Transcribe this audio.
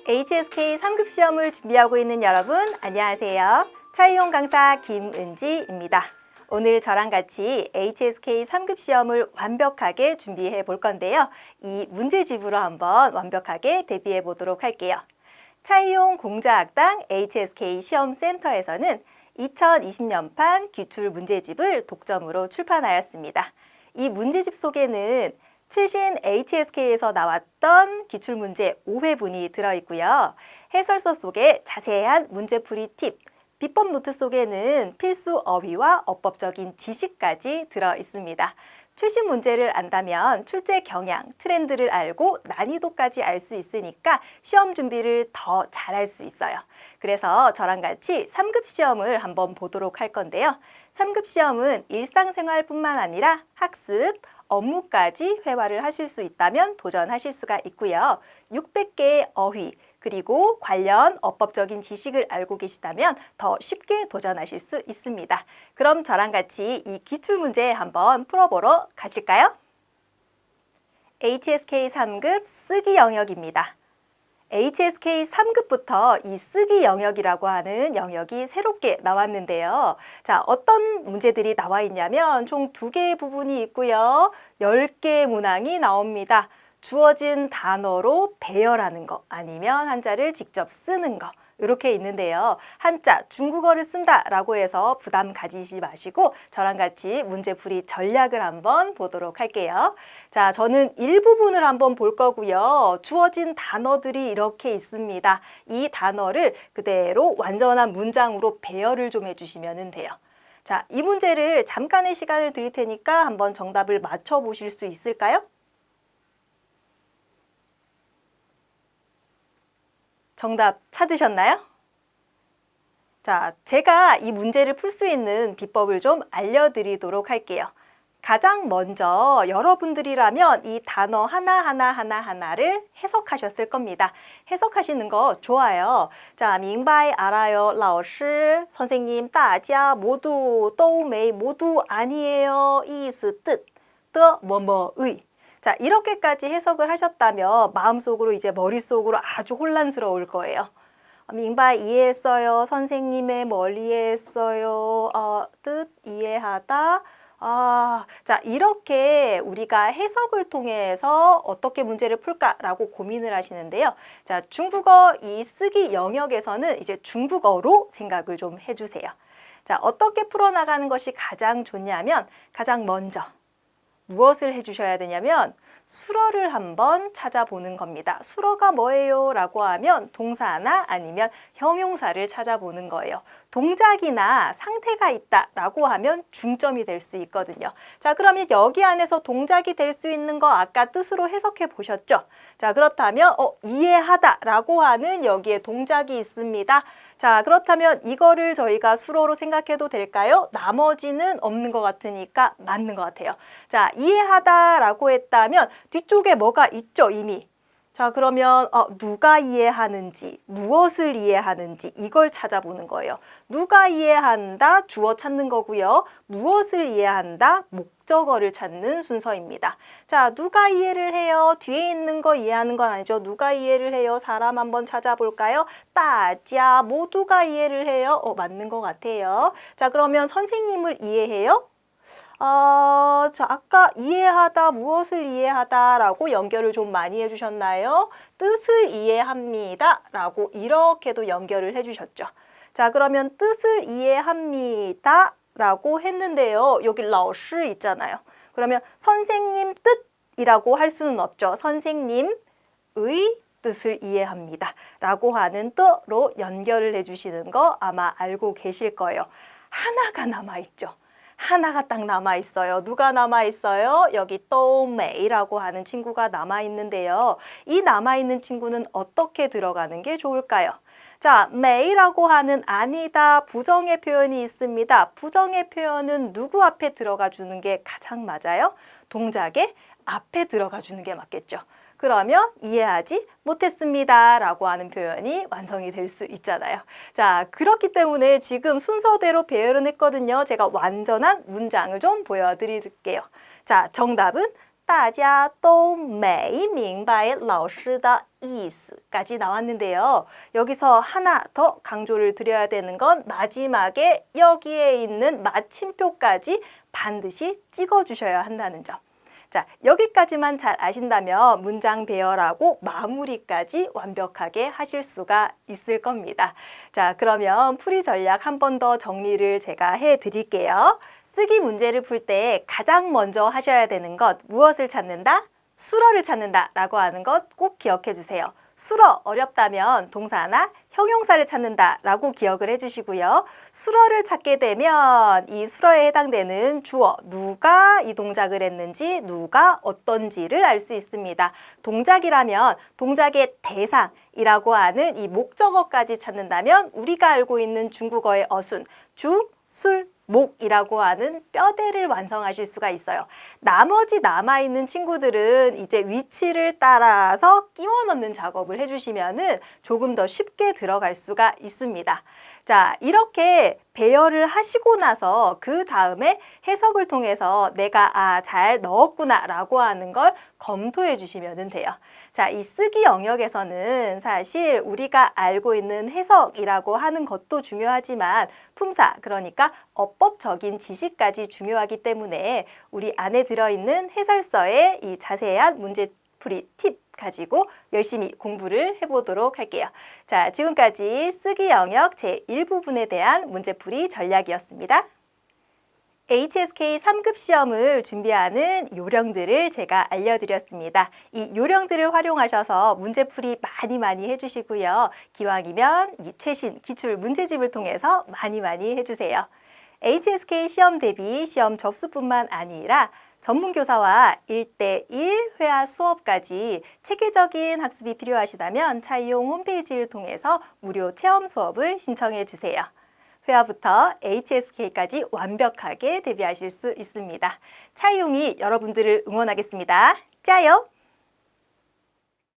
HSK 3급 시험을 준비하고 있는 여러분, 안녕하세요. 차이용 강사 김은지입니다. 오늘 저랑 같이 HSK 3급 시험을 완벽하게 준비해 볼 건데요. 이 문제집으로 한번 완벽하게 대비해 보도록 할게요. 차이용 공자학당 HSK 시험센터에서는 2020년판 기출 문제집을 독점으로 출판하였습니다. 이 문제집 속에는 최신 HSK에서 나왔던 기출문제 5회분이 들어있고요. 해설서 속에 자세한 문제풀이 팁, 비법 노트 속에는 필수 어휘와 어법적인 지식까지 들어있습니다. 최신 문제를 안다면 출제 경향, 트렌드를 알고 난이도까지 알 수 있으니까 시험 준비를 더 잘할 수 있어요. 그래서 저랑 같이 3급 시험을 한번 보도록 할 건데요. 3급 시험은 일상생활뿐만 아니라 학습, 업무까지 회화를 하실 수 있다면 도전하실 수가 있고요. 600개의 어휘, 그리고 관련 어법적인 지식을 알고 계시다면 더 쉽게 도전하실 수 있습니다. 그럼 저랑 같이 이 기출문제 한번 풀어보러 가실까요? HSK 3급 쓰기 영역입니다. HSK 3급부터 이 쓰기 영역이라고 하는 영역이 새롭게 나왔는데요. 자, 어떤 문제들이 나와 있냐면 총 2개의 부분이 있고요. 10개의 문항이 나옵니다. 주어진 단어로 배열하는 거 아니면 한자를 직접 쓰는 거 이렇게 있는데요. 한자, 중국어를 쓴다라고 해서 부담 가지지 마시고 저랑 같이 문제풀이 전략을 한번 보도록 할게요. 자, 저는 일부분을 한번 볼 거고요. 주어진 단어들이 이렇게 있습니다. 이 단어를 그대로 완전한 문장으로 배열을 좀 해주시면 돼요. 자, 이 문제를 잠깐의 시간을 드릴 테니까 한번 정답을 맞춰보실 수 있을까요? 정답 찾으셨나요? 자, 제가 이 문제를 풀 수 있는 비법을 좀 알려드리도록 할게요. 가장 먼저 여러분들이라면 이 단어 하나를 해석하셨을 겁니다. 해석하시는 거 좋아요. 자, 明白 알아요, 老师 선생님, 大家 모두, 都没 모두 아니에요, 意思 뜻, 的 뭐뭐의. 자, 이렇게까지 해석을 하셨다면 마음속으로 이제 머릿속으로 아주 혼란스러울 거예요. 明白 이해했어요. 선생님의 뭘 이해했어요. 뜻 이해하다. 자, 이렇게 우리가 해석을 통해서 어떻게 문제를 풀까라고 고민을 하시는데요. 자, 중국어 이 쓰기 영역에서는 이제 중국어로 생각을 좀 해주세요. 자, 어떻게 풀어나가는 것이 가장 좋냐면 가장 먼저 무엇을 해주셔야 되냐면 수어를 한번 찾아보는 겁니다. 수어가 뭐예요? 라고 하면 동사나 아니면 형용사를 찾아보는 거예요. 동작이나 상태가 있다 라고 하면 중점이 될 수 있거든요. 자, 그러면 여기 안에서 동작이 될 수 있는 거 아까 뜻으로 해석해 보셨죠? 자, 그렇다면 이해하다 라고 하는 여기에 동작이 있습니다. 자, 그렇다면 이거를 저희가 수어로 생각해도 될까요? 나머지는 없는 것 같으니까 맞는 것 같아요. 자, 이해하다 라고 했다면 뒤쪽에 뭐가 있죠, 이미. 자, 그러면 누가 이해하는지, 무엇을 이해하는지 이걸 찾아보는 거예요. 누가 이해한다, 주어 찾는 거고요. 무엇을 이해한다, 목적어를 찾는 순서입니다. 자, 누가 이해를 해요? 뒤에 있는 거 이해하는 건 아니죠. 누가 이해를 해요? 사람 한번 찾아볼까요? 大家 모두가 이해를 해요? 맞는 것 같아요. 자, 그러면 선생님을 이해해요? 자, 아까 이해하다, 무엇을 이해하다 라고 연결을 좀 많이 해주셨나요? 뜻을 이해합니다 라고 이렇게도 연결을 해주셨죠. 자, 그러면 뜻을 이해합니다 라고 했는데요. 여기 老师 있잖아요. 그러면 선생님 뜻이라고 할 수는 없죠. 선생님의 뜻을 이해합니다 라고 하는 뜻로 연결을 해주시는 거 아마 알고 계실 거예요. 하나가 남아있죠. 하나가 딱 남아있어요. 누가 남아있어요? 여기 또메이라고 하는 친구가 남아있는데요. 이 남아있는 친구는 어떻게 들어가는 게 좋을까요? 자, 메이라고 하는 아니다, 부정의 표현이 있습니다. 부정의 표현은 누구 앞에 들어가 주는 게 가장 맞아요? 동작의 앞에 들어가 주는 게 맞겠죠. 그러면 이해하지 못했습니다 라고 하는 표현이 완성이 될 수 있잖아요. 자, 그렇기 때문에 지금 순서대로 배열은 했거든요. 제가 완전한 문장을 좀 보여드릴게요. 자, 정답은 大家都没明白老师的意思까지 나왔는데요. 여기서 하나 더 강조를 드려야 되는 건 마지막에 여기에 있는 마침표까지 반드시 찍어주셔야 한다는 점. 자, 여기까지만 잘 아신다면 문장 배열하고 마무리까지 완벽하게 하실 수가 있을 겁니다. 자, 그러면 풀이 전략 한 번 더 정리를 제가 해드릴게요. 쓰기 문제를 풀 때 가장 먼저 하셔야 되는 것, 무엇을 찾는다? 수러를 찾는다 라고 하는 것 꼭 기억해 주세요. 수러 어렵다면 동사나 형용사를 찾는다 라고 기억을 해주시고요. 수러를 찾게 되면 이 수러에 해당되는 주어, 누가 이 동작을 했는지, 누가 어떤지를 알 수 있습니다. 동작이라면 동작의 대상이라고 하는 이 목적어까지 찾는다면 우리가 알고 있는 중국어의 어순, 주, 술, 목이라고 하는 뼈대를 완성하실 수가 있어요. 나머지 남아있는 친구들은 이제 위치를 따라서 끼워 넣는 작업을 해주시면은 조금 더 쉽게 들어갈 수가 있습니다. 자, 이렇게 배열을 하시고 나서 그 다음에 해석을 통해서 내가 잘 넣었구나 라고 하는 걸 검토해 주시면 돼요. 자, 이 쓰기 영역에서는 사실 우리가 알고 있는 해석이라고 하는 것도 중요하지만 품사, 그러니까 어법적인 지식까지 중요하기 때문에 우리 안에 들어있는 해설서의 이 자세한 문제풀이 팁 가지고 열심히 공부를 해보도록 할게요. 자, 지금까지 쓰기 영역 제1부분에 대한 문제풀이 전략이었습니다. HSK 3급 시험을 준비하는 요령들을 제가 알려드렸습니다. 이 요령들을 활용하셔서 문제풀이 많이 해주시고요. 기왕이면 이 최신 기출 문제집을 통해서 많이 해주세요. HSK 시험 대비 시험 접수뿐만 아니라 전문교사와 1:1 회화 수업까지 체계적인 학습이 필요하시다면 차이용 홈페이지를 통해서 무료 체험 수업을 신청해 주세요. 회화부터 HSK까지 완벽하게 대비하실 수 있습니다. 차이용이 여러분들을 응원하겠습니다. 짜요!